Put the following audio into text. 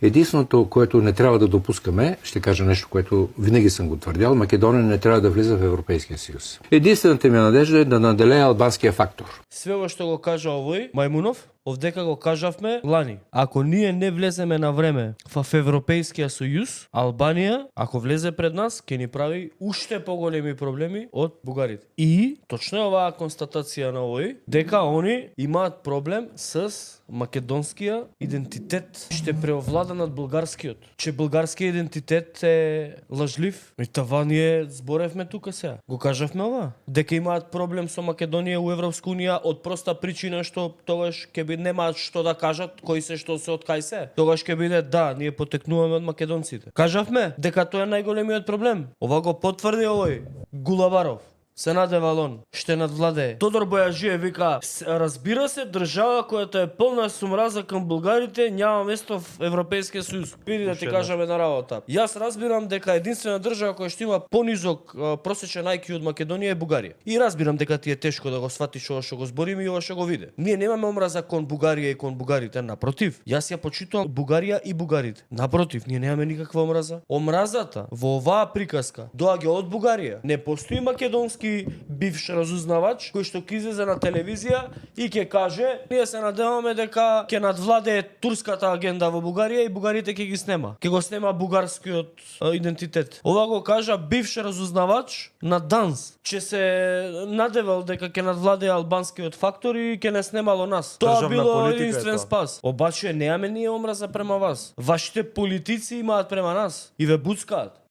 Единственото, което не трябва да допускаме, ще кажа нещо, което винаги съм го твърдял, Македония не трябва да влиза в Европейския съюз. Единствената ми надежда е да наделее албанския фактор. Све што го кажа овој Мајмунов, овдека го кажавме лани. Ако ние не влеземе на време в Европейския сојуз, Албанија, ако влезе пред нас, ќе ни прави уште поголеми проблеми од бугарите. И точно е оваа констатација на овој, дека они имаат проблем с македонскиот идентитет, ще преовлада над булгарскиот. Че булгарскиот идентитет е лажлив. И това ние зборевме тука сега. Го кажавме ова. Дека имаат проблем со Македонија у Европска унија од проста причина што тогаш ќе би немаат што да кажат, кои се што се од кај се. Тогаш ќе биде да, ние потекнуваме од македонците. Кажавме дека тоа е најголемиот проблем. Ова го потврди овој Гулабаров. Сенаде Валон, ще надвладее. Тодор Бојаджиев вика, разбира се, држава којата е полна со мраза кон булгарите няма место в Европейскиот сојуз. Види да ти кажам една работа. Јас разбирам дека единствена држава која што има понизок просечен IQ од Македонија е Бугарија. И разбирам дека ти е тешко да го сватиш ова што го збориме и ова што го види. Ние немаме омраза кон Бугарија и кон бугарите, напротив. Јас ја почитувам Бугарија и бугарите. Напротив, ние немаме никаква омраза. Омразата во оваа приказка доаѓа од Бугарија. Не постои македонски бивш разузнавач кој што ќе излезе на телевизија и ќе каже ние се надеваме дека ќе надвладее турската агенда во Бугарија и бугарите ќе ги снема. Ќе го снема бугарскиот идентитет. Ова го кажа бивш разузнавач на ДАНС, че се надевал дека ќе надвладее албанскиот фактор и ќе не снемало нас. Тоа било единствен спас. Обаче немаме ние омраза према вас. Вашите политици имаат према нас и ве буцкаат.